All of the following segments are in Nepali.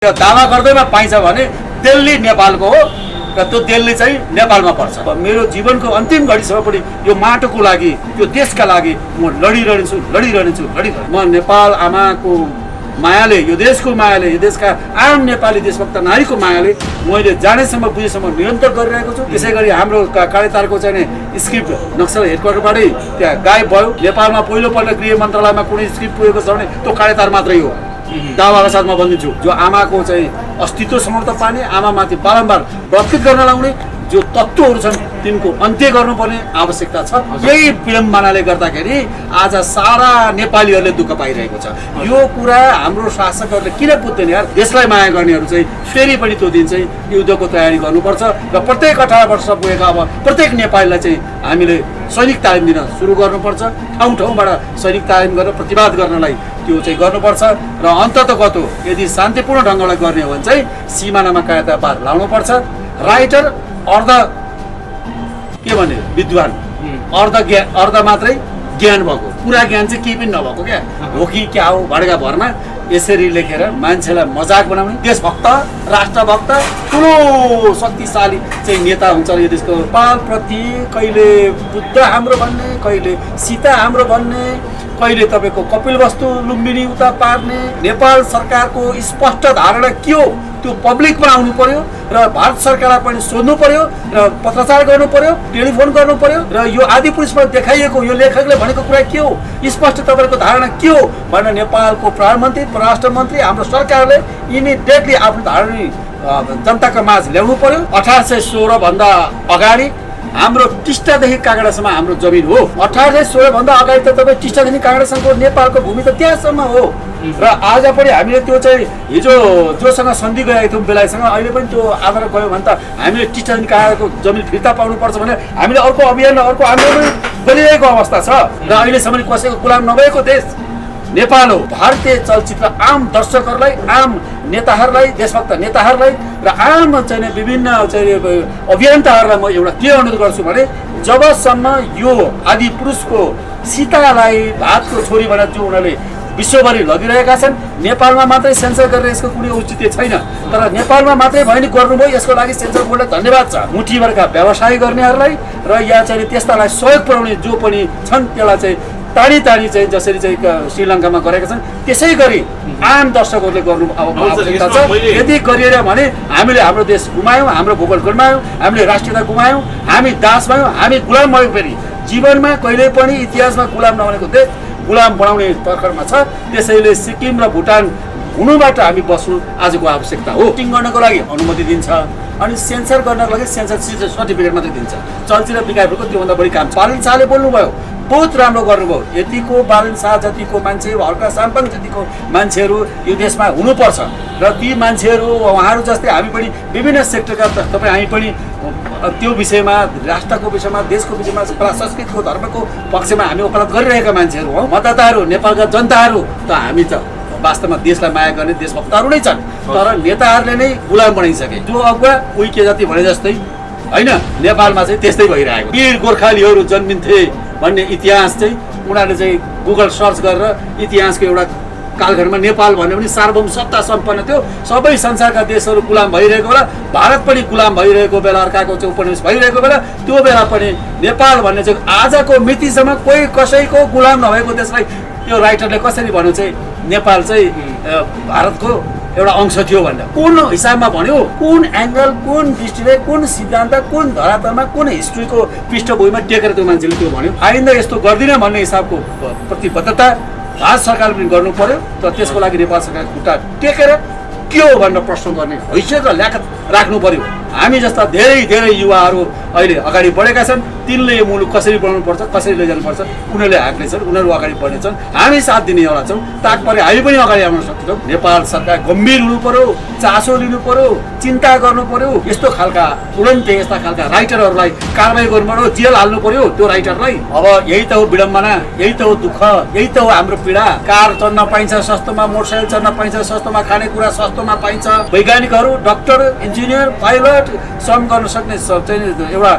दावा गर्दैमा पाइन्छ भने दिल्ली नेपालको हो र त्यो दिल्ली चाहिँ नेपालमा पर्छ। मेरो जीवनको अन्तिम घडीसम्म पनि यो माटोको लागि, यो देशका लागि म लडिरहन्छु। म नेपाल आमाको मायाले, यो देशको मायाले, यो देशका आम नेपाली देशभक्त नारीको मायाले मैले जानेसम्म बुझेसम्म निरन्तर गरिरहेको छु। त्यसै गरी हाम्रो कार्यतारको चाहिँ स्क्रिप्ट नक्सल हेडक्वार्टरबाटै त्यहाँ गायब भयो। नेपालमा पहिलोपल्ट गृह मन्त्रालयमा कुनै स्क्रिप्ट पुगेको छ भने त्यो कार्यतार मात्रै हो। दावाका साथमा भनिदिन्छु, जो आमाको चाहिँ अस्तित्व समाप्त पार्ने, आमामाथि बारम्बार बत्कित गर्न लाउने जो तत्त्वहरू छन् तिनको अन्त्य गर्नुपर्ने आवश्यकता छ। यही विडम्बनाले गर्दाखेरि आज सारा नेपालीहरूले दुःख पाइरहेको छ। यो कुरा हाम्रो शासकहरूले किन बुझ्दैन यार? देशलाई माया गर्नेहरू चाहिँ फेरि पनि त्यो दिन चाहिँ युद्धको तयारी गर्नुपर्छ र प्रत्येक 18 वर्ष पुगेका अब प्रत्येक नेपालीलाई चाहिँ हामीले सैनिक तालिम दिन सुरु गर्नुपर्छ। ठाउँ ठाउँबाट सैनिक तालिम गरेर प्रतिवाद गर्नलाई त्यो चाहिँ गर्नुपर्छ र अन्ततगतो यदि शान्तिपूर्ण ढङ्गले गर्ने हो भने चाहिँ सिमानामा कायदा पार लाउनुपर्छ। राइटर अर्ध के भने विद्वान, अर्ध मात्रै ज्ञान भएको, पुरा ज्ञान चाहिँ केही पनि नभएको क्या हो कि क्या हो भनेका भरमा यसरी लेखेर मान्छेलाई मजाक बनाउने देशभक्त, राष्ट्रभक्त, ठुलो शक्तिशाली चाहिँ नेता हुन्छ यो देशको। नेपालप्रति कहिले बुद्ध हाम्रो भन्ने, कहिले सीता हाम्रो भन्ने, कहिले तपाईँको कपिलवस्तु लुम्बिनी उता पार्ने नेपाल सरकारको स्पष्ट धारणा के हो त्यो पब्लिकमा आउनु पर्यो र भारत सरकारलाई पनि सोध्नु पर्यो र पत्रचार गर्नु पर्यो, टेलिफोन गर्नु पर्यो र यो आदिपुरुषमा देखाइएको यो लेखकले भनेको कुरा के हो, स्पष्ट तपाईँको धारणा के हो भनेर नेपालको प्रधानमन्त्री, परराष्ट्र मन्त्री, हाम्रो सरकारले इमिडिएटली आफ्नो धारणा जनताको माझ ल्याउनु पर्यो। 1816 भन्दा अगाडि हाम्रो टिस्टादेखि काँगडासम्म हाम्रो जमिन हो। 1816 भन्दा अगाडि त तपाईँ टिस्टादेखि काँगडासम्मको नेपालको भूमि त त्यहाँसम्म हो र आज पनि हामीले त्यो चाहिँ हिजो जोसँग सन्धि गएको थियौँ बेलायतसँग, अहिले पनि त्यो आधार गयो भने त हामीले टिस्टादेखि काँगडाको जमिन फिर्ता पाउनुपर्छ भने हामीले अर्को अभियान र अर्को आन्दोलन गरिरहेको अवस्था छ र अहिलेसम्म कसैको गुलाम नभएको देश नेपाल हो। भारतीय चलचित्र आम दर्शकहरूलाई, आम नेताहरूलाई, देशभक्त नेताहरूलाई र आम चाहिँ विभिन्न चाहिँ अभियन्ताहरूलाई म एउटा के अनुरोध गर्छु भने जबसम्म यो आदिपुरुषको सीतालाई भातको छोरी भनेर जो उनीहरूले विश्वभरि लगिरहेका छन्, नेपालमा मात्रै सेन्सर गरेर यसको कुनै औचित्य छैन। तर नेपालमा मात्रै भयो नि गर्नुभयो, यसको लागि सेन्सर बोर्डलाई धन्यवाद छ। मुठीभरका व्यवसाय गर्नेहरूलाई र या चाहिँ त्यस्तालाई सहयोग पुर्याउने जो पनि छन् त्यसलाई चाहिँ टाढी चाहिँ जसरी चाहिँ श्रीलङ्कामा गरेका छन् त्यसै गरी आम दर्शकहरूले गर्नु आवश्यकता छ। यदि गरिएन भने हामीले हाम्रो देश गुमायौँ, हाम्रो भूगोल गुमायौँ, हामीले राष्ट्रियता गुमायौँ, हामी दास भयौँ, हामी गुलाम भयौँ। फेरि जीवनमा कहिले पनि इतिहासमा गुलाम नबनेको देश गुलाम बनाउने तर्खरमा छ। त्यसैले सिक्किम र भुटान हुनुबाट हामी बस्नु आजको आवश्यकता हो। टिङ गर्नको लागि अनुमति दिन्छ अनि सेन्सर गर्नको लागि सेन्सर सर्टिफिकेट मात्रै दिन्छ। चलचित्र विकासको त्योभन्दा बढी काम बालन शाहले बोल्नुभयो, बहुत राम्रो गर्नुभयो। यतिको बालन शाह जतिको मान्छे, हर्का साम्पाङ जतिको मान्छेहरू यो देशमा हुनुपर्छ र ती मान्छेहरू उहाँहरू जस्तै हामी पनि विभिन्न सेक्टरका तपाईँ हामी पनि त्यो विषयमा, राष्ट्रको विषयमा, देशको विषयमा, कला संस्कृतिको धर्मको पक्षमा हामी उपलब्ध गरिरहेका मान्छेहरू हौ। मतदाताहरू, नेपालका जनताहरू त हामी त वास्तवमा देशलाई माया गर्ने देशभक्तहरू नै छन्, तर नेताहरूले नै गुलाम बनाइसके। जो अगुवा उही के जाति भने जस्तै होइन, नेपालमा चाहिँ त्यस्तै भइरहेको। वीर गोर्खालीहरू जन्मिन्थे भन्ने इतिहास चाहिँ उनीहरूले चाहिँ गुगल सर्च गरेर इतिहासको एउटा कालखण्डमा नेपाल भन्यो भने सार्वभौम सत्ता सम्पन्न थियो, सबै संसारका देशहरू गुलाम भइरहेको बेला, भारत पनि गुलाम भइरहेको बेला, अर्काको चाहिँ उपनिवेश भइरहेको बेला, त्यो बेला पनि नेपाल भन्ने चाहिँ आजको मितिसम्म कोही कसैको गुलाम नभएको देशलाई त्यो राइटरले कसरी भन्यो चाहिँ नेपाल चाहिँ भारतको एउटा अंश थियो भनेर कुन हिसाबमा भन्यो, कुन एङ्गल, कुन दृष्टिले, कुन सिद्धान्त, कुन धरातलमा, कुन हिस्ट्रीको पृष्ठभूमिमा टेकेर त्यो मान्छेले त्यो भन्यो। आइन्दा यस्तो गर्दिन भन्ने हिसाबको प्रतिबद्धता भारत सरकारले पनि गर्नु पर्यो। तर त्यसको लागि नेपाल सरकार खुट्टा टेकेर के हो भनेर प्रश्न गर्ने हैसियत र ल्याकत राख्नु पर्यो। हामी जस्ता धेरै युवाहरू अहिले अगाडि बढेका छन्, तिनले यो मुलुक कसरी बनाउनुपर्छ, कसरी लैजानुपर्छ उनीहरूले हाँक्नेछन्, उनीहरू अगाडि बढ्नेछन्, हामी साथ दिनेवाला छौँ। तात्पर्य हामी पनि अगाडि आउन सक्छौँ। नेपाल सरकार गम्भीर हुनु पर्यो, चासो लिनु पर्यो, चिन्ता गर्नु पर्यो। यस्तो खालका तुरन्तै यस्ता खालका राइटरहरूलाई कारवाही गर्नु पर्यो, जेल हाल्नु पर्यो त्यो राइटरलाई। अब यही त हो विडम्बना, यही त हो दुःख, यही त हो हाम्रो पीडा। कार चढ्न पाइन्छ सस्तोमा, मोटरसाइकल चढ्न पाइन्छ सस्तोमा, खानेकुरा सस्तोमा पाइन्छ। वैज्ञानिकहरू, डाक्टर, इन्जिनियर, पाइलट श्रम गर्न सक्ने चाहिँ एउटा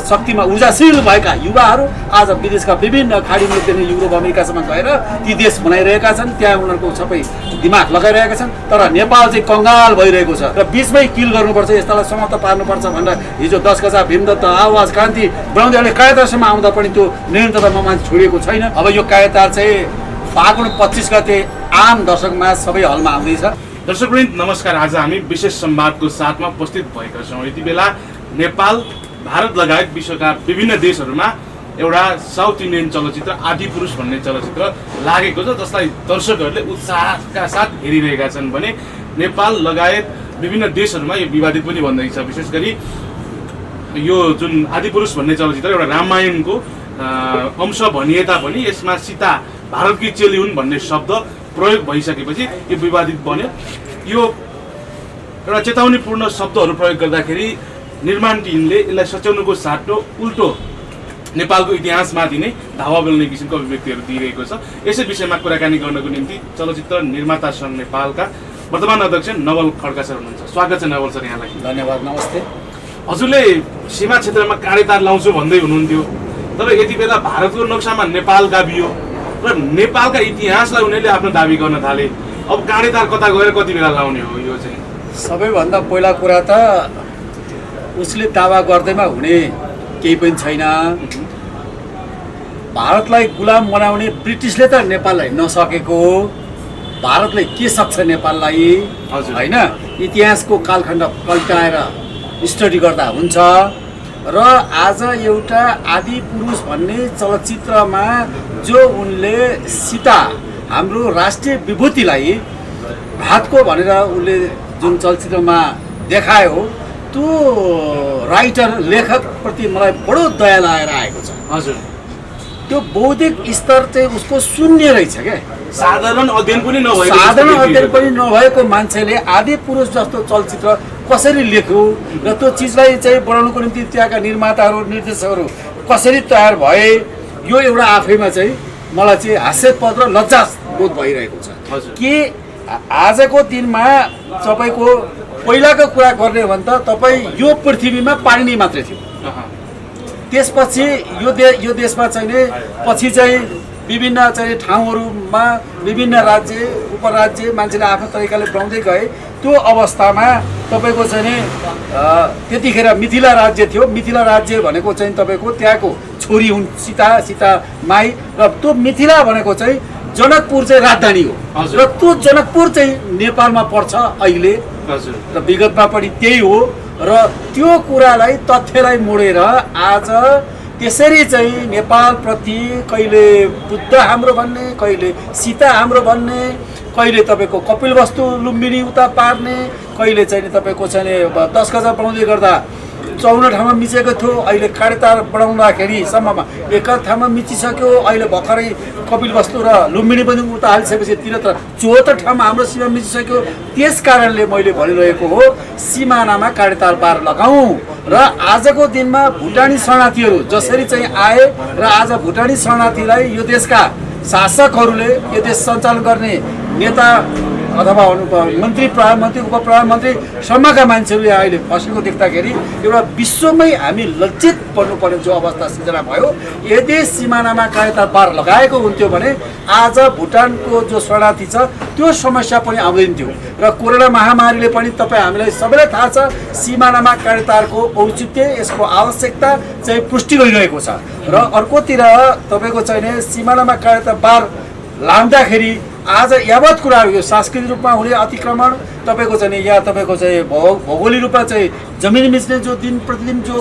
शक्तिमा ऊर्जाशील भएका युवाहरू आज विदेशका विभिन्न खाडी मुलुकदेखि युरोप अमेरिकासम्म गएर ती देश बनाइरहेका छन्। त्यहाँ उनीहरूको सबै दिमाग लगाइरहेका छन्। तर नेपाल चाहिँ कङ्गाल भइरहेको छ र बिचमै किल गर्नुपर्छ, यस्तालाई समाप्त पार्नुपर्छ भनेर हिजो 10 गजा भीमदत्त आवाज क्रान्ति बनाउँदै अहिले कायदारसम्म आउँदा पनि त्यो निरन्तरतामा मान्छे छोडिएको छैन। अब यो कायदार चाहिँ फागुन 25 गते आम दर्शकमा सबै हलमा आउँदैछ। दर्शकवृन्द नमस्कार। आज हामी विशेष संवादको साथमा उपस्थित भएका छौँ। यति बेला नेपाल, भारत लगायत विश्वका विभिन्न देशहरूमा एउटा साउथ इन्डियन चलचित्र आदिपुरुष भन्ने चलचित्र लागेको छ, जसलाई दर्शकहरूले उत्साहका साथ हेरिरहेका छन् भने नेपाल लगायत विभिन्न देशहरूमा यो विवादित पनि भन्दैछ। विशेष गरी यो जुन आदिपुरुष भन्ने चलचित्र एउटा रामायणको अंश भनिए तापनि यसमा सीता भारतकी चेली हुन् भन्ने शब्द प्रयोग भइसकेपछि यो विवादित बन्यो। यो एउटा चेतावनीपूर्ण शब्दहरू प्रयोग गर्दाखेरि निर्माण टिमले यसलाई सच्याउनुको साटो उल्टो नेपालको इतिहासमाथि नै धावा बोल्ने किसिमको अभिव्यक्तिहरू दिइरहेको छ। यसै विषयमा कुराकानी गर्नको निम्ति चलचित्र निर्माता सङ्घ नेपालका वर्तमान अध्यक्ष नवल खड्का सर हुनुहुन्छ। स्वागत छ नवल सर यहाँलाई। धन्यवाद, नमस्ते। हजुरले सीमा क्षेत्रमा काँडेतार लाउँछु भन्दै हुनुहुन्थ्यो, तर यति बेला भारतको नक्सामा नेपाल गाभियो र नेपालका इतिहासलाई उनीहरूले आफ्नो दाबी गर्न थाले। अब काँडेतार कता गएर कति बेला लाउने हो? यो चाहिँ सबैभन्दा पहिला कुरा त उसले दावा गर्दैमा हुने केही पनि छैन। भारतलाई गुलाम बनाउने ब्रिटिसले त नेपाललाई नसकेको, भारतले के सक्छ नेपाललाई होइन? इतिहासको कालखण्ड पल्टाएर स्टडी गर्दा हुन्छ। र आज एउटा आदिपुरुष भन्ने चलचित्रमा जो उनले सीता हाम्रो राष्ट्रिय विभूतिलाई भातको भनेर उसले जुन चलचित्रमा देखायो, त्यो राइटर लेखकप्रति मलाई बडो दया लागेर आएको छ। हजुर, त्यो बौद्धिक स्तर चाहिँ उसको शून्य रहेछ क्या। साधारण अध्ययन पनि नभएको मान्छेले आदिपुरुष जस्तो चलचित्र कसरी लेख्यो र त्यो चिजलाई चाहिँ बनाउनुको निम्ति त्यहाँका निर्माताहरू निर्देशकहरू कसरी तयार भए, यो एउटा आफैमा चाहिँ मलाई चाहिँ हास्यास्पद र लज्जास्पद भइरहेको छ। कि आजको दिनमा तपाईँको पहिलाको कुरा गर्ने हो भने त तपाईँ यो पृथ्वीमा पानी मात्रै थियो। त्यसपछि यो देशमा चाहिँ पछि चाहिँ विभिन्न चाहिँ ठाउँहरूमा विभिन्न राज्य उपराज्य मान्छेले आफ्नो तरिकाले बनाउँदै गए। त्यो अवस्थामा तपाईँको चाहिँ त्यतिखेर मिथिला राज्य थियो। मिथिला राज्य भनेको चाहिँ तपाईँको त्यहाँको छोरी हुन् सीता माई, र त्यो मिथिला भनेको चाहिँ जनकपुर चाहिँ राजधानी हो र त्यो जनकपुर चाहिँ नेपालमा पर्छ अहिले र विगतमा पनि त्यही हो। र त्यो कुरालाई तथ्यलाई मोडेर आज त्यसरी चाहिँ नेपालप्रति कहिले बुद्ध हाम्रो भन्ने, कहिले सीता हाम्रो भन्ने, कहिले तपाईँको कपिलवस्तु लुम्बिनी उता पार्ने, कहिले चाहिँ तपाईँको चाहिँ 10 गजा बनाउँदै गर्दा 54 ठाउँमा मिचेको थियो, अहिले काँडेतार बनाउँदाखेरि सम्ममा एक ठाउँमा मिचिसक्यो। अहिले भर्खरै कपिलवस्तु र लुम्बिनी पनि उता हालिसकेपछि 74 ठाउँमा हाम्रो सीमा मिचिसक्यो। त्यस कारणले मैले भनिरहेको हो सिमानामा काँडेतार पार लगाउँ। र आजको दिनमा भुटानी शरणार्थीहरू जसरी चाहिँ आए र आज भुटानी शरणार्थीलाई यो देशका शासकहरूले, यो देश सञ्चालन गर्ने नेता अथवा मन्त्री, प्रधानमन्त्री, उप प्रधानमन्त्रीसम्मका मान्छेहरू अहिले फसेको देख्दाखेरि एउटा विश्वमै हामी लज्जित पर्नुपर्ने जो अवस्था सिर्जना भयो। यदि सिमानामा काँडेतार पार लगाएको हुन्थ्यो भने आज भुटानको जो शरणार्थी छ त्यो समस्या पनि आउँदैन थियो। र कोरोना महामारीले पनि तपाईँ हामीलाई सबैलाई थाहा छ सिमानामा काँडेतारको औचित्य, यसको आवश्यकता चाहिँ पुष्टि गरिरहेको छ। र अर्कोतिर तपाईँको चाहिँ सिमानामा काँडेतार पार लाउँदाखेरि आज यावत कुराहरू यो सांस्कृतिक रूपमा हुने अतिक्रमण, तपाईँको चाहिँ या तपाईँको चाहिँ भौगोलिक रूपमा चाहिँ जमिन मिच्ने जो दिन प्रतिदिन जो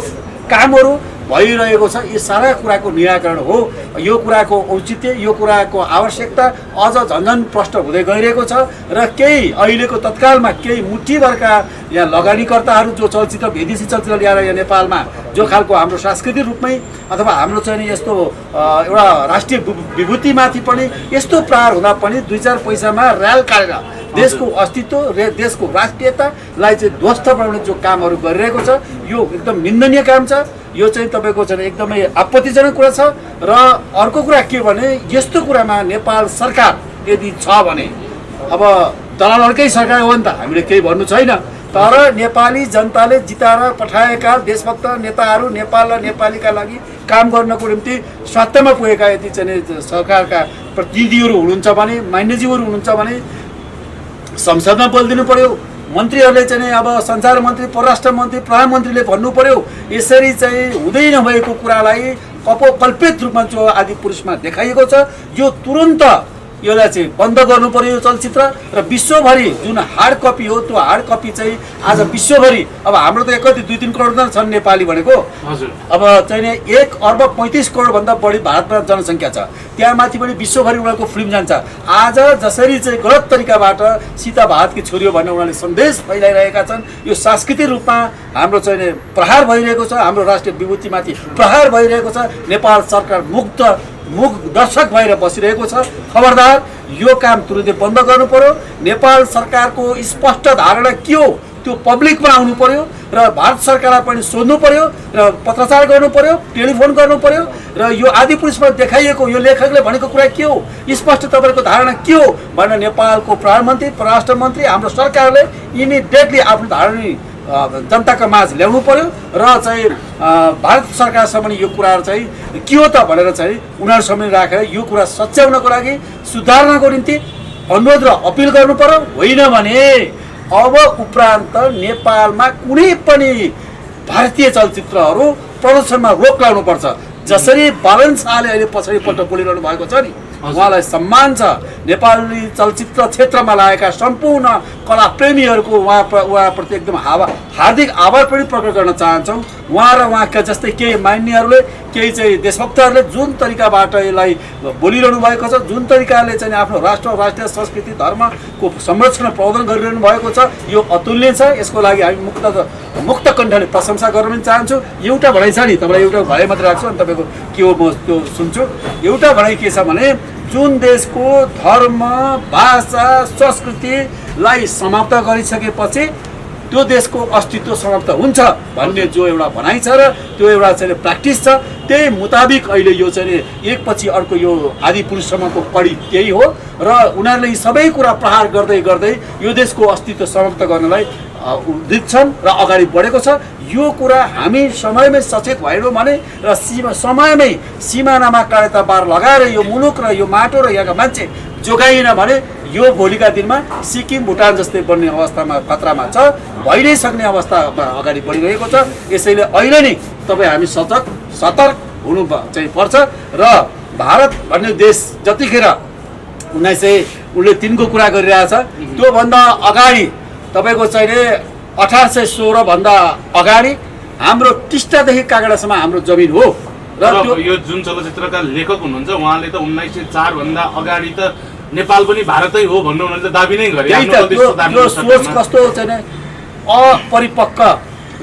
कामहरू भइरहेको छ, यी सारा कुराको निराकरण हो। यो कुराको औचित्य, यो कुराको आवश्यकता अझ झन्झन प्रष्ट हुँदै गइरहेको छ। र केही अहिलेको तत्कालमा केही मुठीभरका यहाँ लगानीकर्ताहरू जो चलचित्र विदेशी चलचित्र ल्याएर यहाँ नेपालमा जो खालको हाम्रो सांस्कृतिक रूपमै अथवा हाम्रो चाहिँ यस्तो एउटा राष्ट्रिय विभूतिमाथि पनि यस्तो प्रहार हुँदा पनि 2-4 पैसामा र्याल काटेर देशको अस्तित्व र देशको राष्ट्रियतालाई चाहिँ ध्वस्त बनाउने जो कामहरू गरिरहेको छ, यो एकदम निन्दनीय काम छ। यो चाहिँ तपाईँको चाहिँ एकदमै आपत्तिजनक कुरा छ। र अर्को कुरा के भने यस्तो कुरामा नेपाल सरकार यदि छ भने अब दलालहरूकै सरकार हो नि त, हामीले केही भन्नु छैन। तर नेपाली जनताले जिताएर पठाएका देशभक्त नेताहरू नेपाल र नेपालीका लागि काम गर्नको निम्ति सत्तामा पुगेका यदि चाहिँ सरकारका प्रतिनिधिहरू हुनुहुन्छ भने, मान्यज्यूहरू हुनुहुन्छ भने संसदमा बोलिदिनु पर्यो। मन्त्रीहरूले चाहिँ अब सञ्चार मन्त्री, परराष्ट्र मन्त्री, प्रधानमन्त्रीले भन्नु पर्यो। यसरी चाहिँ हुँदै नभएको कुरालाई कल्पित रूपमा जो आदिपुरुषमा देखाइएको छ, यो तुरन्त यसलाई चाहिँ बन्द गर्नु पर्यो यो चलचित्र। र विश्वभरि जुन हार्ड कपी हो त्यो हार्ड कपी चाहिँ आज विश्वभरि, अब हाम्रो त कति 2-3 करोड त छन् नेपाली भनेको, अब चाहिँ 1.35 करोडभन्दा बढी भारतमा जनसङ्ख्या छ, त्यहाँ माथि पनि विश्वभरि उनीहरूको फिल्म जान्छ। आज जसरी चाहिँ गलत तरिकाबाट सीता भारतकी छोरी हो भन्ने उनीहरूले सन्देश फैलाइरहेका छन्, यो सांस्कृतिक रूपमा हाम्रो चाहिँ प्रहार भइरहेको छ, हाम्रो राष्ट्रिय विभूतिमाथि प्रहार भइरहेको छ। नेपाल सरकार मुख दर्शक भएर बसिरहेको छ। खबरदार, यो काम तुरुन्तै बन्द गर्नु पर्यो। नेपाल सरकारको स्पष्ट धारणा के हो त्यो पब्लिकमा आउनु पर्यो र भारत सरकारलाई पनि सोध्नु पर्यो र पत्रचार गर्नु पर्यो, टेलिफोन गर्नु पर्यो र यो आदिपुरुषमा देखाइएको यो लेखकले भनेको कुरा के हो, स्पष्ट तपाईँको धारणा के हो भनेर नेपालको प्रधानमन्त्री, परराष्ट्र मन्त्री, हाम्रो सरकारले इमिडिएटली आफ्नो धारणा जनताका माझ ल्याउनु पर्यो र चाहिँ भारत सरकारसम्म यो कुराहरू चाहिँ के हो त भनेर चाहिँ उनीहरूसम्म राखेर यो कुरा सच्याउनको लागि, सुधार्नको निम्ति अनुरोध र अपिल गर्नु पर्यो। होइन भने अब उपरान्त नेपालमा कुनै पनि भारतीय चलचित्रहरू प्रदर्शनमा रोक लगाउनुपर्छ। जसरी बालन शाहले अहिले पछाडिपल्ट बोलिरहनु भएको छ नि, उहाँलाई सम्मान छ। नेपाली चलचित्र क्षेत्रमा लागेका सम्पूर्ण कला प्रेमीहरूको उहाँप्रति एकदम हार्दिक आभार पनि प्रकट गर्न चाहन्छौँ। उहाँ र उहाँका जस्तै केही मान्यहरूले, केही चाहिँ देशभक्तहरूले जुन तरिकाबाट यसलाई बोलिरहनु भएको छ, जुन तरिकाले चाहिँ आफ्नो राष्ट्रिय संस्कृति धर्मको संरक्षण प्रवर्धन गरिरहनु भएको छ, यो अतुल्य छ। यसको लागि हामी मुक्त कण्ठले प्रशंसा गर्न पनि चाहन्छु। एउटा भनाइ छ नि, तपाईँलाई एउटा भनाइ मात्रै राख्छु अनि तपाईँको के हो म त्यो सुन्छु। एउटा भनाइ के छ भने, जुन देशको धर्म, भाषा, संस्कृतिलाई समाप्त गरिसकेपछि त्यो देशको अस्तित्व समाप्त हुन्छ भन्ने जो एउटा भनाइ छ र त्यो एउटा चाहिँ प्र्याक्टिस छ, त्यही मुताबिक अहिले यो चाहिँ एकपछि अर्को यो आदिपुरुषसम्मको कडी त्यही हो र उनीहरूले यी सबै कुरा प्रहार गर्दै गर्दै यो देशको अस्तित्व समाप्त गर्नलाई उद्युक्त छन् र अगाडि बढेको छ। यो कुरा हामी समयमै सचेत भएनौँ भने र समयमै सिमानामा काँटा बार लगाएर यो मुलुक र यो माटो र यहाँका मान्छे जोगाइएन भने यो भोलिका दिनमा सिक्किम, भुटान जस्तै बन्ने अवस्थामा खतरामा छ, भइ नै सक्ने अवस्थामा अगाडि बढिरहेको छ। यसैले अहिले नै तपाईँ हामी सतर्क हुनु चाहिँ पर्छ र भारत भन्ने देश जतिखेर 1903 को कुरा गरिरहेछ, त्योभन्दा अगाडि तपाईँको चाहिँ 1816 भन्दा अगाडि हाम्रो टिस्टादेखि कागडासम्म हाम्रो जमिन हो। र यो जुन चलचित्रका लेखक हुनुहुन्छ उहाँले त 1904 भन्दा अगाडि त नेपाल पनि भारतै हो भन्नु उनीहरूले त दाबी नै गरे। यो सोच कस्तो चाहिँ अपरिपक्व,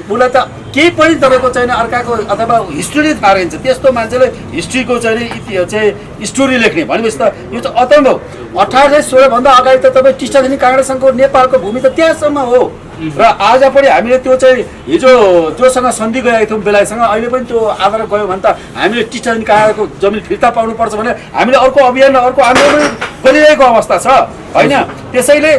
उसलाई त केही पनि तपाईँको चाहिँ अर्काको अथवा हिस्ट्री थाहा रहन्छ, त्यस्तो मान्छेले हिस्ट्रीको चाहिँ स्टोरी लेख्ने भनेपछि त यो चाहिँ अतम्ब हो। 1816 भन्दा अगाडि त तपाईँ टिस्टादेखि काँगडासम्मको नेपालको भूमि त त्यहाँसम्म हो र आज पनि हामीले त्यो चाहिँ हिजो जोसँग सन्धि गएका थियौँ बेलायतसँग, अहिले पनि त्यो आधार गयो भने त हामीले टिस्टादेखि काँगडाको जमिन फिर्ता पाउनुपर्छ भने हामीले अर्को अभियान र अर्को आन्दोलन गरिरहेको अवस्था छ होइन। त्यसैले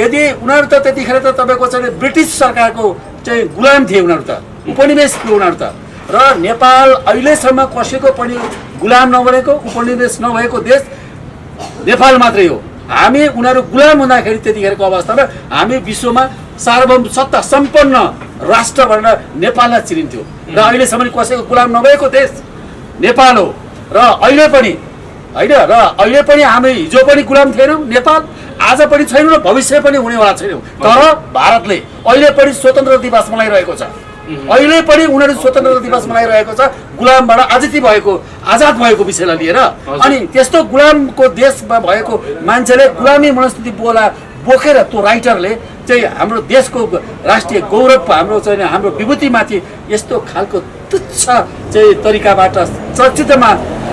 यदि उनीहरू त त्यतिखेर त तपाईँको चाहिँ ब्रिटिस सरकारको चाहिँ गुलाम थिए, उनीहरू त उपनिवेश थियो उनीहरू त, र नेपाल अहिलेसम्म कसैको पनि गुलाम नबनेको उपनिवेश नभएको देश नेपाल मात्रै हो। हामी उनीहरू गुलाम हुँदाखेरि त्यतिखेरको अवस्थामा हामी विश्वमा सार्वभौम सत्ता सम्पन्न राष्ट्र भनेर नेपाललाई चिनिन्थ्यो र अहिलेसम्म कसैको गुलाम नभएको देश नेपाल हो। र अहिले पनि होइन, र अहिले पनि हामी हिजो पनि गुलाम थिएनौँ नेपाल, आज पनि छैनौँ र भविष्य पनि हुनेवाला छैनौँ। तर भारतले अहिले पनि स्वतन्त्र दिवस मनाइरहेको छ, अहिले पनि उनीहरू स्वतन्त्र दिवस मनाइरहेको छ गुलामबाट आजाद भएको विषयलाई लिएर। अनि त्यस्तो गुलामको देशमा भएको मान्छेले गुलामी मनस्थिति बोकेर त्यो राइटरले चाहिँ हाम्रो देशको राष्ट्रिय गौरव, हाम्रो विभूतिमाथि यस्तो खालको तुच्छ चाहिँ तरिकाबाट चलचित्रमा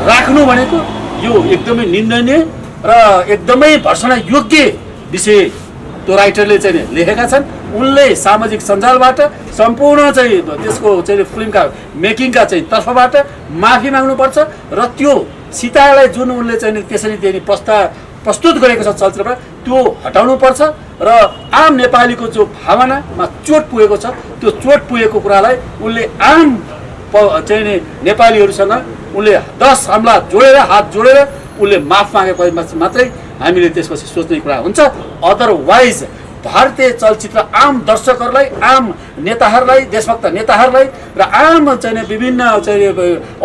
राख्नु भनेको यो एकदमै निन्दनीय र एकदमै भर्सना योग्य विषय त्यो राइटरले चाहिँ लेखेका छन्। उनले सामाजिक सञ्जालबाट सम्पूर्ण चाहिँ त्यसको चाहिँ फिल्मका मेकिङका चाहिँ तर्फबाट माफी माग्नुपर्छ र त्यो सीतालाई जुन उनले चाहिँ त्यसरी दिने प्रस्तुत गरेको छ चलचित्रमा त्यो हटाउनुपर्छ र आम नेपालीको जो भावनामा चोट पुगेको छ त्यो चोट पुगेको कुरालाई उनले आम चाहिँ नेपालीहरूसँग उनले 10 हमला जोडेर हात जोडेर उनले माफ मागेपछि मात्रै हामीले त्यसपछि सोच्ने कुरा हुन्छ। अदरवाइज भारतीय चलचित्र आम दर्शकहरूलाई, आम नेताहरूलाई, देशभक्त नेताहरूलाई र आम चाहिँ विभिन्न चाहिँ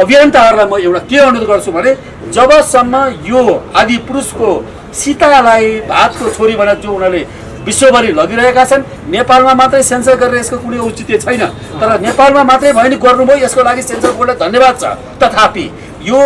अभियन्ताहरूलाई म एउटा के अनुरोध गर्छु भने जबसम्म यो आदिपुरुषको सीतालाई भातको छोरी भनेर जो उनीहरूले विश्वभरि लगिरहेका छन्, नेपालमा मात्रै सेन्सर गरेर यसको कुनै औचित्य छैन। तर नेपालमा मात्रै भयो नि गर्नुभयो, यसको लागि सेन्सर बोर्डलाई धन्यवाद छ। तथापि यो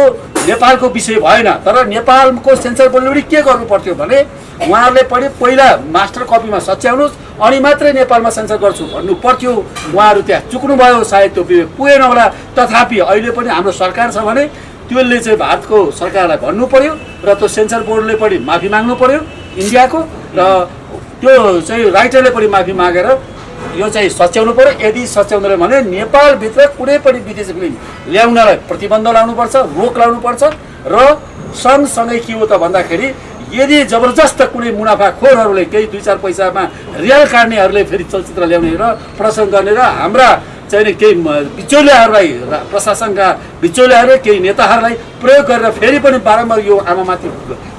नेपालको विषय भएन। तर नेपालको सेन्सर बोर्डले पनि के गर्नु पर्थ्यो भने उहाँहरूले पनि पहिला मास्टर कपीमा सच्याउनुहोस् अनि मात्रै नेपालमा सेन्सर गर्छु भन्नु पर्थ्यो। उहाँहरू त्यहाँ चुक्नुभयो, सायद त्यो विवेक पुगेन होला। तथापि अहिले पनि हाम्रो सरकार छ भने त्यसले चाहिँ भारतको सरकारलाई भन्नु पर्यो र त्यो सेन्सर बोर्डले पनि माफी माग्नु पर्यो इन्डियाको, र त्यो चाहिँ राइटरले पनि माफी मागेर यो चाहिँ सच्याउनु पर्यो। यदि सच्याउँदैन भने नेपालभित्र कुनै पनि विदेशी फिल्म ल्याउनलाई प्रतिबन्ध लाउनुपर्छ, रोक लाउनुपर्छ। र सँगसँगै के हो त भन्दाखेरि यदि जबरजस्त कुनै मुनाफाखोरहरूले केही 2-4 पैसामा रियल काट्नेहरूले फेरि चलचित्र ल्याउने र प्रदर्शन गर्ने र हाम्रा चाहिँ केही बिचौलियाहरूलाई, प्रशासनका बिचौलियाहरूले केही नेताहरूलाई प्रयोग गरेर फेरि पनि बारम्बार यो आमामाथि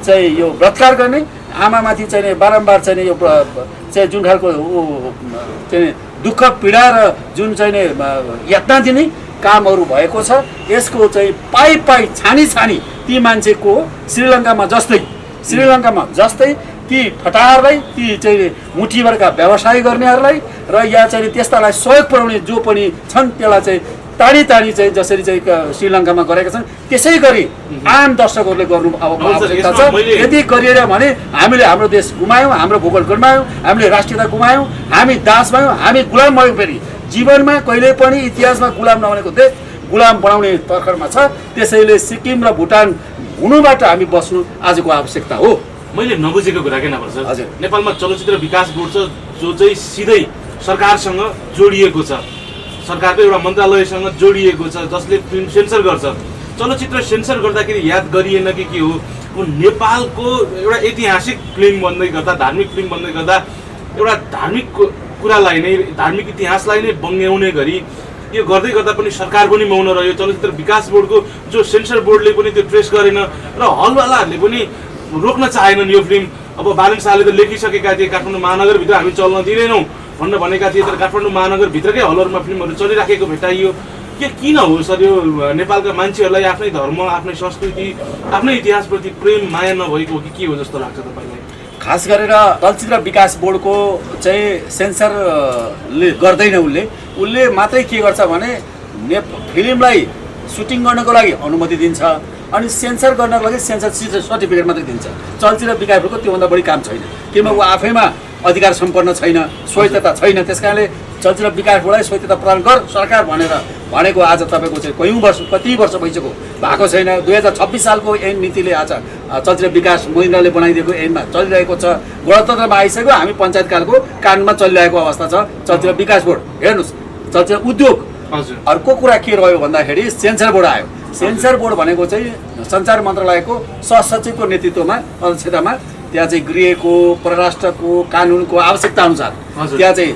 चाहिँ यो बलात्कार गर्ने, आमामाथि चाहिँ बारम्बार चाहिँ यो चाहिँ जुन खालको चाहिँ दुःख पीडा र जुन चाहिँ यातना दिने कामहरू भएको छ, यसको चाहिँ पाइ छानी ती मान्छेको श्रीलङ्कामा जस्तै ती फटाहरूलाई, ती चाहिँ मुठीभरका व्यवसाय गर्नेहरूलाई र या चाहिँ त्यस्तालाई सहयोग पुर्याउने जो पनि छन् त्यसलाई चाहिँ टाढी चाहिँ जसरी चाहिँ श्रीलङ्कामा गरेका छन् त्यसै गरी आम दर्शकहरूले गर्नु अब आवश्यकता छ। यदि गरिएन भने हामीले हाम्रो देश गुमायौँ, हाम्रो भूगोल गुमायौँ, हामीले राष्ट्रियता गुमायौँ, हामी दास भयौँ, हामी गुलाम भयौँ। फेरि जीवनमा कहिले पनि इतिहासमा गुलाम नबनेको देश गुलाम बनाउने तर्खरमा छ। त्यसैले सिक्किम र भुटान हुनुबाट हामी बस्नु आजको आवश्यकता हो। मैले नबुझेको कुरा के नभन्छ, हजुर, नेपालमा चलचित्र विकास बोर्ड छ जो चाहिँ सिधै सरकारसँग जोडिएको छ, सरकारको एउटा मन्त्रालयसँग जोडिएको छ जसले फिल्म सेन्सर गर्छ। चलचित्र सेन्सर गर्दाखेरि याद गरिएन कि के हो, नेपालको एउटा ऐतिहासिक फिल्म बन्दै गर्दा, धार्मिक फिल्म बन्दै गर्दा एउटा धार्मिक कुरालाई नै, धार्मिक इतिहासलाई नै बङ्ग्याउने गरी यो गर्दै गर्दा पनि सरकार पनि मौन रह्यो। चलचित्र विकास बोर्डको जो सेन्सर बोर्डले पनि त्यो ट्रेस गरेन र हलवालाहरूले पनि रोक्न चाहेनन् यो फिल्म। अब बालन शाहले त लेखिसकेका थिए काठमाडौँ महानगरभित्र हामी चल्न दिँदैनौँ भन्न भनेका थिए, तर काठमाडौँ महानगरभित्रकै हलहरूमा फिल्महरू चलिराखेको भेटाइयो। के किन हो सर यो नेपालका मान्छेहरूलाई आफ्नै धर्म, आफ्नै संस्कृति, आफ्नै इतिहासप्रति प्रेम माया नभएको हो कि के हो जस्तो लाग्छ तपाईँलाई? खास गरेर चलचित्र विकास बोर्डको चाहिँ सेन्सरले गर्दैन, उसले मात्रै के गर्छ भने फिल्मलाई सुटिङ गर्नको लागि अनुमति दिन्छ अनि सेन्सर गर्नको लागि सेन्सर सर्टिफिकेट मात्रै दिन्छ। चलचित्र विकास बोर्डको त्योभन्दा बढी काम छैन, किनभने ऊ आफैमा अधिकार सम्पन्न छैन, स्वायत्तता छैन। त्यस कारणले चलचित्र विकास बोर्डलाई स्वायत्तता प्रदान गर सरकार भनेको आज तपाईँको चाहिँ कति वर्ष भइसक्यो भएको छैन। 2026 सालको ऐन नीतिले आज चलचित्र विकास महेन्द्रले बनाइदिएको ऐनमा चलिरहेको छ। गणतन्त्रमा आइसक्यो, हामी पञ्चायतकालको कानुनमा चलिरहेको अवस्था छ। चलचित्र विकास बोर्ड हेर्नुहोस्, चलचित्र उद्योग। अर्को कुरा के रह्यो भन्दाखेरि सेन्सर बोर्ड आयो। सेन्सर बोर्ड भनेको चाहिँ सञ्चार मन्त्रालयको सहसचिवको नेतृत्वमा, अध्यक्षतामा त्यहाँ चाहिँ गृहको, परराष्ट्रको, कानुनको आवश्यकता अनुसार त्यहाँ चाहिँ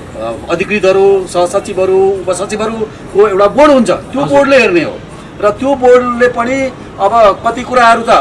अधिकृतहरू, सहसचिवहरू, उपसचिवहरूको एउटा बोर्ड हुन्छ। त्यो बोर्डले हेर्ने हो र त्यो बोर्डले पनि अब कति कुराहरू त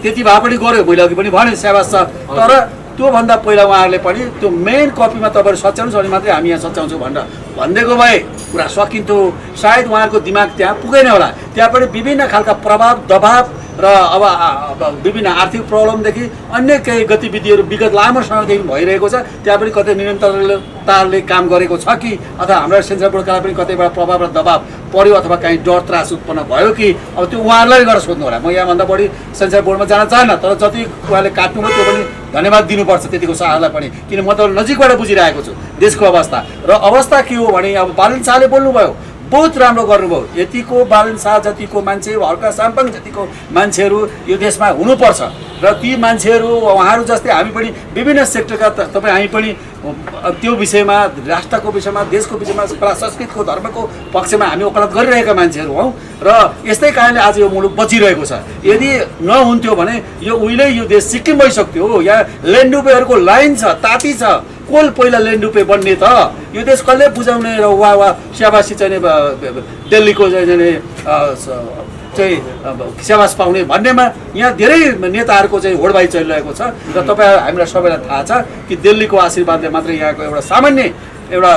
त्यति भए पनि गर्यो, मैले अघि पनि भने स्याबास छ। तर त्योभन्दा पहिला उहाँहरूले पनि त्यो मेन कपीमा तपाईँहरू सच्याउनुहोस् अनि मात्रै हामी यहाँ सच्याउँछौँ भनेर भनिदिएको भए कुरा सकिन्थ्यो। सायद उहाँहरूको दिमाग त्यहाँ पुगेन होला। त्यहाँ पनि विभिन्न खालका प्रभाव, दबाव र अब विभिन्न आर्थिक प्रब्लमदेखि अन्य केही गतिविधिहरू विगत लामो समयदेखि भइरहेको छ। त्यहाँ पनि कतै निरन्तरताले काम गरेको छ कि अथवा हाम्रो सेन्सर बोर्डका पनि कतैबाट प्रभाव र दबाव पर्यो अथवा कहीँ डर त्रास उत्पन्न भयो कि, अब त्यो उहाँहरूलाई गरेर सोध्नु होला। म यहाँभन्दा बढी सेन्सर बोर्डमा जान चाहन्न, तर जति उहाँले काट्नुभयो त्यो पनि धन्यवाद दिनुपर्छ त्यतिको साहसलाई पनि, किन म त नजिकबाट बुझिरहेको छु देशको अवस्था। र अवस्था के हो भने अब बालन शाहले बोल्नुभयो, बहुत राम्रो गर्नुभयो। यतिको बालन शाह जतिको मान्छे, हर्का साम्पाङ जतिको मान्छेहरू यो देशमा हुनुपर्छ र ती मान्छेहरू उहाँहरू जस्तै हामी पनि विभिन्न सेक्टरका तपाईँ हामी पनि त्यो विषयमा, राष्ट्रको विषयमा, देशको विषयमा, कला संस्कृतिको धर्मको पक्षमा हामी वकालत गरिरहेका मान्छेहरू हौँ र यस्तै कारणले आज यो मुलुक बचिरहेको छ। यदि नहुन्थ्यो भने यो उहिल्यै यो देश सिक्किम भइसक्थ्यो। यहाँ लेन्डुपेहरूको लाइन छ, ताती छ, कोल पहिला लेन्डुपे बन्ने त यो देश कसले बुझाउने र वा स्याबासी चाहिँ दिल्लीको चाहिँ स्याबास पाउने भन्नेमा यहाँ धेरै नेताहरूको चाहिँ होडबाई चलिरहेको छ र तपाईँ हामीलाई सबैलाई थाहा छ कि दिल्लीको आशीर्वादले मात्रै यहाँको एउटा सामान्य एउटा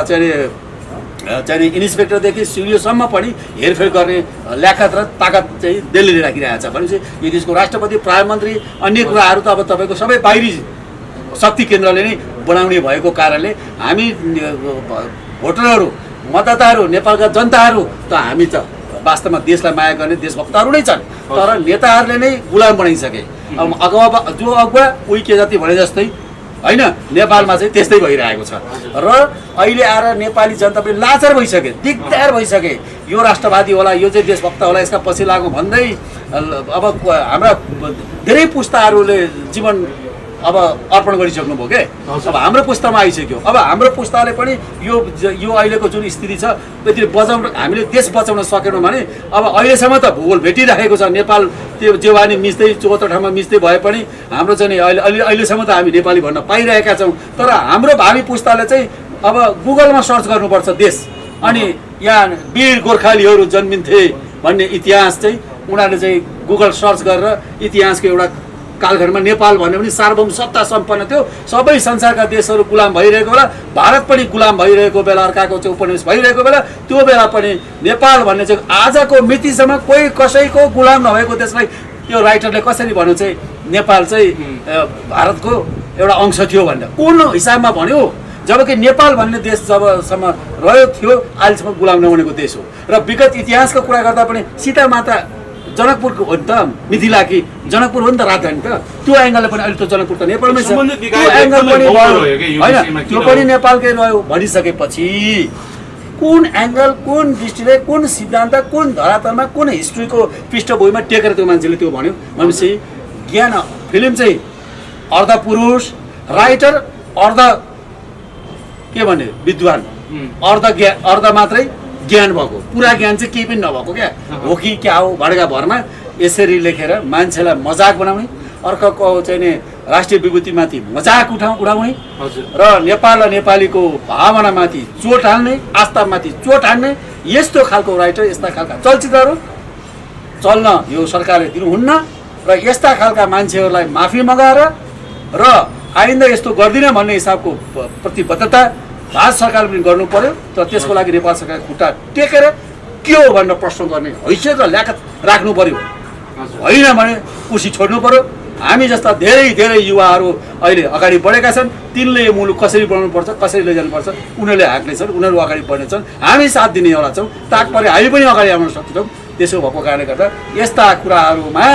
चाहिँ इन्सपेक्टरदेखि सिडिओसम्म पनि हेरफेर गर्ने ल्याकत र ताकत चाहिँ दिल्लीले राखिरहेको छ। भनेपछि यो देशको राष्ट्रपति, प्रधानमन्त्री, अन्य कुराहरू त अब तपाईँको सबै बाहिरी शक्ति केन्द्रले नै बनाउने भएको कारणले हामी भोटरहरू, मतदाताहरू, नेपालका जनताहरू त हामी त वास्तवमा देशलाई माया गर्ने देशभक्तहरू नै छन्, तर नेताहरूले नै गुलाम बनाइसके। अब जो अगुवा उही के जति भने जस्तै होइन, नेपालमा चाहिँ त्यस्तै भइरहेको छ र अहिले आएर नेपाली जनता पनि लाचार भइसके, दिगदार भइसके। यो राष्ट्रवादी होला, यो चाहिँ देशभक्त होला, यसका पछि लागौँ भन्दै अब हाम्रा धेरै पुस्ताहरूले जीवन अब अर्पण गरिसक्नुभयो के। अब हाम्रो पुस्तामा आइसक्यो। अब हाम्रो पुस्ताले पनि यो अहिलेको जुन स्थिति छ त्यति हामीले देश बचाउन सकेनौँ भने अब अहिलेसम्म त भूगोल भेटिराखेको छ। नेपाल त्यो जेवानी मिच्दै 74 ठाउँमा मिच्दै भए पनि हाम्रो चाहिँ अहिलेसम्म त हामी नेपाली भन्न पाइरहेका छौँ। तर हाम्रो भावी पुस्ताले चाहिँ अब गुगलमा सर्च गर्नुपर्छ देश, अनि यहाँ वीर गोर्खालीहरू जन्मिन्थे भन्ने इतिहास चाहिँ उनीहरूले चाहिँ गुगल सर्च गरेर इतिहासको एउटा कालखण्डमा नेपाल भन्ने पनि सार्वभौम सत्ता सम्पन्न थियो। सबै संसारका देशहरू गुलाम भइरहेको बेला, भारत पनि गुलाम भइरहेको बेला, अर्काको चाहिँ उपनिवेश भइरहेको बेला, त्यो बेला पनि नेपाल भन्ने चाहिँ आजको मितिसम्म कोही कसैको गुलाम नभएको देशलाई त्यो राइटरले कसरी भन्यो चाहिँ नेपाल चाहिँ भारतको एउटा अंश थियो भनेर कुन हिसाबमा भन्यो? जबकि नेपाल भन्ने देश जबसम्म रह्यो थियो अहिलेसम्म गुलाम नबनेको देश हो। र विगत इतिहासको कुरा गर्दा पनि सीता माता जनकपुरको हो नि त, मिथिला कि जनकपुर हो नि त, राजधानी त। त्यो एङ्गलले पनि अहिले त जनकपुर त नेपालमै छ, त्यो एङ्गल पनि होइन, त्यो पनि नेपालकै रह्यो भनिसकेपछि कुन एङ्गल, कुन दृष्टिले, कुन सिद्धान्त, कुन धरातलमा, कुन हिस्ट्रीको पृष्ठभूमिमा टेकेर त्यो मान्छेले त्यो भन्यो भनेपछि ज्ञान फिल्म चाहिँ अर्ध पुरुष राइटर, अर्ध के भने विद्वान, अर्ध मात्रै ज्ञान भएको, पुरा ज्ञान चाहिँ केही पनि नभएको क्या हो कि क्या हो भड्का भरमा यसरी लेखेर मान्छेलाई मजाक बनाउने, अर्काको चाहिँ नि राष्ट्रिय विभूतिमाथि मजाक उडाउने र नेपाल र नेपालीको भावनामाथि चोट हाल्ने, आस्थामाथि चोट हाल्ने यस्तो खालको राइटर, यस्ता खालका चलचित्रहरू चल्न यो सरकारले दिनुहुन्न र यस्ता खालका मान्छेहरूलाई माफी मगाएर र आइन्दा यस्तो गर्दिनँ भन्ने हिसाबको प्रतिबद्धता भारत सरकारले पनि गर्नु पर्यो। तर त्यसको लागि नेपाल सरकारले खुट्टा टेकेर के हो भनेर प्रश्न गर्ने हैसियत र ल्याकत राख्नु पर्यो। होइन भने खुसी छोड्नु पर्यो। हामी जस्ता धेरै धेरै युवाहरू अहिले अगाडि बढेका छन्, तिनले यो मुलुक कसरी बनाउनुपर्छ, कसरी लैजानुपर्छ उनीहरूले हाँक्नेछन्, उनीहरू अगाडि बढ्नेछन्, हामी साथ दिनेवाला छौँ। तात्पर्य हामी पनि अगाडि आउन सक्छौँ। त्यसो भएको कारणले गर्दा यस्ता कुराहरूमा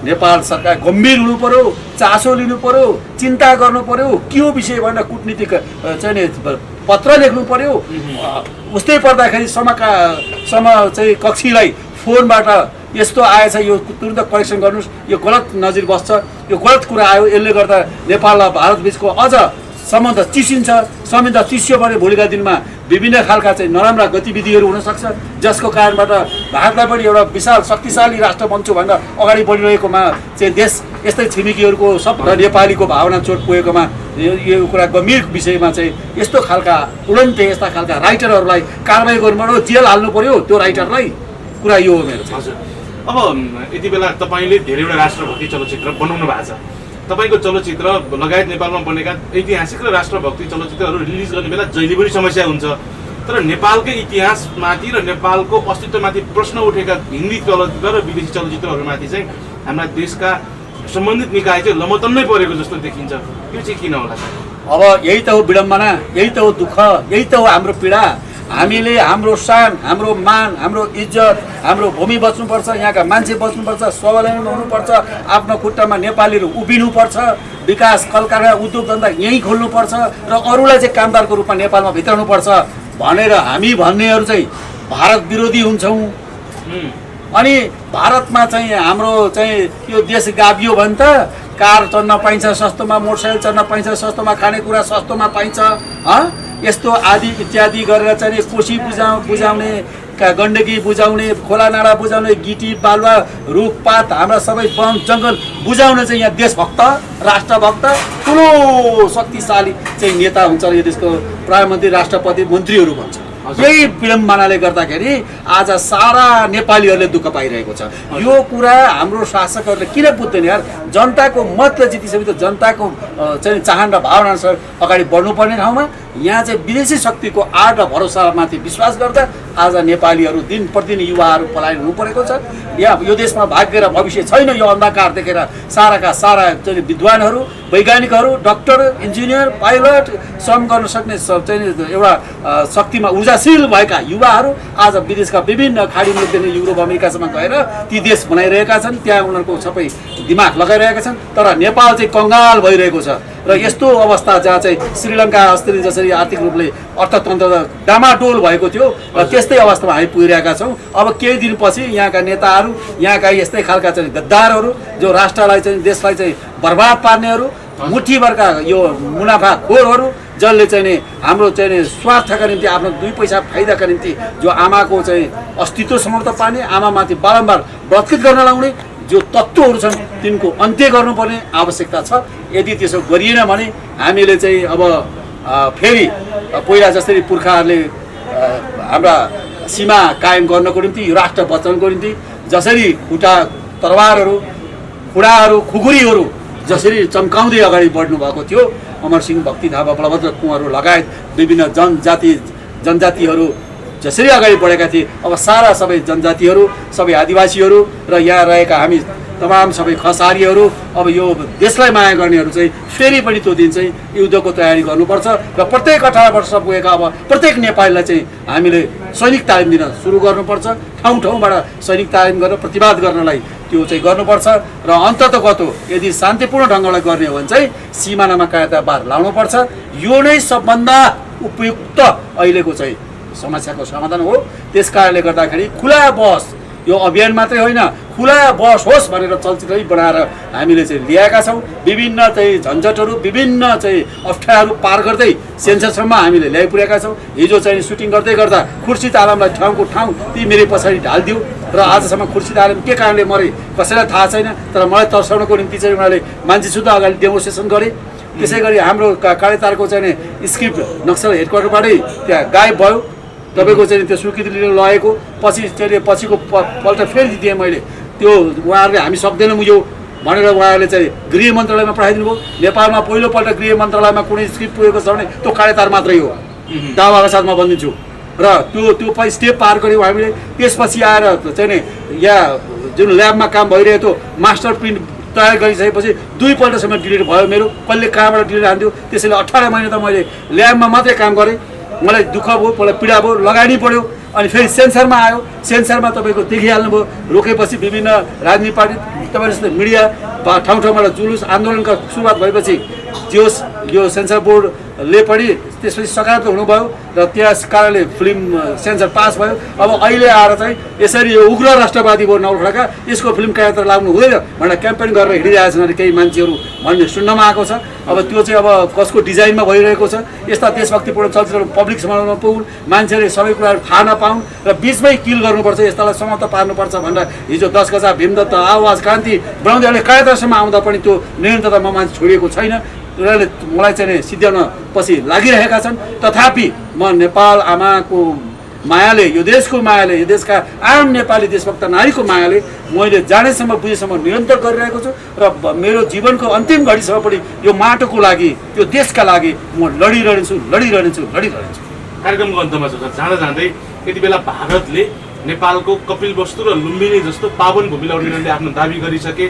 नेपाल सरकार गम्भीर हुनु पर्यो, चासो लिनु पर्यो, चिन्ता गर्नु पर्यो। के हो विषय भनेर कुटनीतिक चाहिँ पत्र लेख्नु पर्यो। उस्तै पर्दाखेरि चाहिँ कक्षीलाई फोनबाट यस्तो आएछ, यो तुरन्त करेक्सन गर्नुहोस्, यो गलत नजिर बस्छ, यो गलत कुरा आयो, यसले गर्दा नेपाल र भारत बिचको अझ सम्बन्ध चिसिन्छ। सम्बन्ध चिस्यो भने भोलिका दिनमा विभिन्न खालका चाहिँ नराम्रा गतिविधिहरू हुनसक्छ, जसको कारणबाट भारतलाई पनि एउटा विशाल शक्तिशाली राष्ट्र बन्छु भनेर अगाडि बढिरहेकोमा चाहिँ देश यस्तै छिमेकीहरूको सब र नेपालीको भावना चोट पुगेकोमा यो कुरा गम्भीर विषयमा चाहिँ यस्तो खालका उडन्ते यस्ता खालका राइटरहरूलाई कारवाही गर्नुपर्यो, जेल हाल्नु पर्यो त्यो राइटरलाई। कुरा यो हो मेरो चाहिँ। अब यति बेला तपाईँले धेरैवटा राष्ट्रभक्ति चलचित्र बनाउनु भएको छ। तपाईँको चलचित्र लगायत नेपालमा बनेका ऐतिहासिक र राष्ट्रभक्ति चलचित्रहरू रिलिज गर्ने बेला जहिले पनि समस्या हुन्छ। तर नेपालकै इतिहासमाथि र नेपालको अस्तित्वमाथि प्रश्न उठेका हिन्दी चलचित्र र विदेशी चलचित्रहरूमाथि चाहिँ हाम्रा देशका सम्बन्धित निकाय चाहिँ लमतन्नै परेको जस्तो देखिन्छ। यो चाहिँ किन होला? अब यही त हो विडम्बना, यही त हो दुःख, यही त हो हाम्रो पीडा। हामीले हाम्रो शान, हाम्रो मान, हाम्रो इज्जत, हाम्रो भूमि बच्नुपर्छ, यहाँका मान्छे बच्नुपर्छ, स्वावलम्बी हुनुपर्छ, आफ्नो खुट्टामा नेपालीहरू उभिनुपर्छ, विकास कलकारखाना उद्योग धन्दा यहीँ खोल्नुपर्छ र अरूलाई चाहिँ कामदारको रूपमा नेपालमा भित्राउनुपर्छ भनेर हामी भन्नेहरू चाहिँ भारत विरोधी हुन्छौँ। अनि भारतमा चाहिँ हाम्रो चाहिँ यो देश गाभियो भने त कार चढ्न पाइन्छ सस्तोमा, मोटरसाइकल चढ्न पाइन्छ सस्तोमा, खानेकुरा सस्तोमा पाइन्छ, यस्तो आदि इत्यादि गरेर चाहिँ कोसी बुझाउने, गण्डकी बुझाउने, खोला नाला बुझाउने, गिटी बालुवा रुखपात हाम्रा सबै वन जङ्गल बुझाउने चाहिँ यहाँ देशभक्त राष्ट्रभक्त ठुलो शक्तिशाली चाहिँ नेता हुन्छ यो देशको प्रधानमन्त्री, राष्ट्रपति, मन्त्रीहरू भन्छ। यही विडम्बनाले गर्दाखेरि आज सारा नेपालीहरूले दुःख पाइरहेको छ। यो कुरा हाम्रो शासकहरूले किन बुझ्दैन यार? जनताको मतले जितिसकेपछि त जनताको चाहिँ चाहना र भावनाअनुसार अगाडि बढ्नुपर्ने ठाउँमा यहाँ चाहिँ विदेशी शक्तिको आड र भरोसामाथि विश्वास गर्दा आज नेपालीहरू दिन प्रतिदिन युवाहरू पलायन हुनु परेको छ। यहाँ यो देशमा भाग्य र भविष्य छैन। यो अन्धकार देखेर साराका सारा चाहिँ विद्वानहरू, वैज्ञानिकहरू, डाक्टर, इन्जिनियर, पाइलट, श्रम गर्न सक्ने चाहिँ एउटा शक्तिमा ऊर्जाशील भएका युवाहरू आज विदेशका विभिन्न खाडी मुलुकदेखि युरोप अमेरिकासम्म गएर ती देश बनाइरहेका छन्। त्यहाँ उनीहरूको सबै दिमाग लगाइरहेका छन्। तर नेपाल चाहिँ कङ्गाल भइरहेको छ। र यस्तो अवस्था जहाँ चाहिँ श्रीलङ्का अस्ति जसरी आर्थिक रूपले अर्थतन्त्र डामाडोल भएको थियो र त्यस्तै अवस्थामा हामी पुगिरहेका छौँ। अब केही दिनपछि यहाँका नेताहरू, यहाँका यस्तै खालका चाहिँ गद्दारहरू जो राष्ट्रलाई चाहिँ देशलाई चाहिँ बर्बाद पार्नेहरू, मुठीभरका यो मुनाफाखोरहरू जसले चाहिँ नि हाम्रो चाहिँ नि स्वार्थका निम्ति आफ्नो दुई पैसा फाइदाका निम्ति जो आमाको चाहिँ अस्तित्वसम्म त पार्ने, आमामाथि बारम्बार बत्कित गर्न लाउने जो तत्त्वहरू छन् तिनको अन्त्य गर्नुपर्ने आवश्यकता छ। यदि त्यसो गरिएन भने हामीले चाहिँ अब फेरि पहिला जसरी पुर्खाहरूले हाम्रा सीमा कायम गर्नको निम्ति, यो राष्ट्र बचाउनको निम्ति जसरी खुट्टा तरवारहरू, खुडाहरू, खुकुरीहरू जसरी चम्काउँदै अगाडि बढ्नु भएको थियो, अमरसिंह, भक्ति थापा, बलभद्र कुँवरहरू लगायत विभिन्न जनजातिहरू जसरी अगाडि बढेका थिए, अब सारा सबै जनजातिहरू, सबै आदिवासीहरू र यहाँ रहेका हामी तमाम सबै खसारीहरू, अब यो देशलाई माया गर्नेहरू चाहिँ फेरि पनि त्यो दिन चाहिँ युद्धको तयारी गर्नुपर्छ। र प्रत्येक 18 वर्ष पुगेका अब प्रत्येक नेपालीलाई चाहिँ हामीले सैनिक तालिम दिन सुरु गर्नुपर्छ। ठाउँ ठाउँबाट सैनिक तालिम गरेर प्रतिवाद गर्नलाई त्यो चाहिँ गर्नुपर्छ। र अन्ततगतो यदि शान्तिपूर्ण ढङ्गले गर्ने हो भने चाहिँ सिमानामा कायदा बार लाउनुपर्छ। यो नै सबभन्दा उपयुक्त अहिलेको चाहिँ समस्याको समाधान हो। त्यस कारणले गर्दाखेरि खुला बस, यो अभियान मात्रै होइन, खुला बस होस् भनेर चलचित्रै बनाएर हामीले चाहिँ ल्याएका छौँ। विभिन्न चाहिँ झन्झटहरू, विभिन्न चाहिँ अप्ठ्याराहरू पार गर्दै सेन्सरसम्म हामीले ल्याइपुर्याएका छौँ। हिजो चाहिँ सुटिङ गर्दै गर्दा खुर्सिद आलमलाई ठाउँको ठाउँ ती मेरो पछाडि ढालिदियो र आजसम्म खुर्सिद आलम के कारणले मरे कसैलाई थाहा छैन। तर मलाई तर्साउनको निम्ति चाहिँ उनीहरूले मान्छे सुधा अगाडि डेमोन्स्ट्रेसन गरे। त्यसै गरी हाम्रो कालेतारको चाहिँ स्क्रिप्ट नक्सल हेडक्वार्टरबाटै त्यहाँ गायब भयो। तपाईँको चाहिँ त्यो स्वीकृति लिएर लगेको चाहिँ पछिको पल्ट फेरि दिएँ मैले। त्यो उहाँहरूले हामी सक्दैनौँ यो भनेर उहाँहरूले चाहिँ गृह मन्त्रालयमा पठाइदिनु भयो। नेपालमा पहिलोपल्ट गृह मन्त्रालयमा कुनै स्क्रिप्ट पुगेको छ भने त्यो कालेतार मात्रै हो, दावाका साथमा भनिदिन्छु। र त्यो स्टेप पार गऱ्यौँ हामीले। त्यसपछि आएर चाहिँ नि यहाँ जुन ल्याबमा काम भइरहेको थियो, मास्टर प्रिन्ट तयार गरिसकेपछि 2 पल्टसम्म डिलिट भयो मेरो। कहिले कहाँबाट डिलिट हान्थ्यो। त्यसैले 18 महिना त मैले ल्याबमा मात्रै काम गरेँ। मलाई दुःख भयो, मलाई पीडा भयो, लगानी पऱ्यो। अनि फेरि सेन्सरमा आयो। सेन्सरमा तपाईँको देखिहाल्नुभयो, रोकेपछि विभिन्न राजनीतिक पार्टी, तपाईँ जस्तै मिडिया, ठाउँ ठाउँबाट जुलुस आन्दोलनका सुरुवात भएपछि जोस यो सेन्सर बोर्डले पनि त्यसपछि सकारात्मक हुनुभयो र त्यस कारणले फिल्म सेन्सर पास भयो। अब अहिले आएर चाहिँ यसरी यो उग्र राष्ट्रवादी बोर्ड नौलखडाका यसको फिल्म क्यारेक्टर लाग्नु हुँदैन भनेर क्याम्पेन गरेर हिँडिरहेका छन् केही मान्छेहरू भन्ने सुन्नमा आएको छ। अब त्यो चाहिँ अब कसको डिजाइनमा भइरहेको छ। यस्ता देशभक्तिपूर्ण चलचित्रहरू पब्लिक समाजमा नपुगुन्, मान्छेले सबै कुराहरू थाहा नपाउन् र बिचमै किल गर्नुपर्छ, यस्तालाई समाप्त पार्नुपर्छ भनेर हिजो 10 गजा भीमदत्त आवाज क्रान्ति बनाउँदै अहिले कायदासम्म आउँदा पनि त्यो निरन्तरतामा मान्छे छोडिएको छैन। उनीहरूले मलाई चाहिँ सिद्ध्याउन पछि लागिरहेका छन्। तथापि म नेपाल आमाको मायाले, यो देशको मायाले, यो देशका आम नेपाली देशभक्त नारीको मायाले मैले जानेसम्म बुझेसम्म निरन्तर गरिरहेको छु र मेरो जीवनको अन्तिम घडीसम्म पनि यो माटोको लागि, यो देशका लागि म लडिरहन्छु। कार्यक्रमको अन्तमा छ जाँदा जाँदै यति बेला भारतले नेपालको कपिलवस्तु र लुम्बिनी जस्तो पावन भूमिलाई उनीहरूले आफ्नो दाबी गरिसके,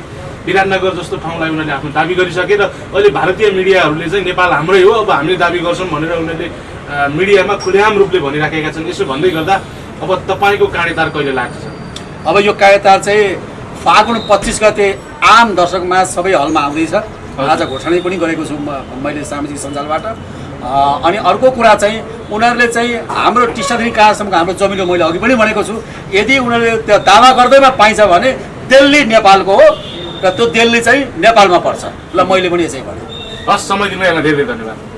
विराटनगर जस्तो ठाउँलाई उनीहरूले आफ्नो दाबी गरिसके र अहिले भारतीय मिडियाहरूले चाहिँ नेपाल हाम्रै हो, अब हामीले दाबी गर्छौँ भनेर उनीहरूले मिडियामा खुलेआम रूपले भनिराखेका छन्। यसो भन्दै गर्दा अब तपाईँको कार्यतार कहिले लाग्छ? अब यो कार्यतार चाहिँ फागुन 25 गते आम दर्शकमा सबै हलमा आउँदैछ। आज घोषणा पनि गरेको छु मैले सामाजिक सञ्जालबाट। अनि अर्को कुरा चाहिँ उनीहरूले चाहिँ हाम्रो टिस्टादेखि कहाँसम्मको हाम्रो जमिनको मैले अघि पनि भनेको छु, यदि उनीहरूले त्यो दावा गर्दैमा पाइन्छ भने दिल्ली नेपालको हो र त्यो दिल्ली चाहिँ नेपालमा पर्छ। ल मैले पनि यसै भने। हस्, समय दिनुभयो, धेरै धेरै धन्यवाद।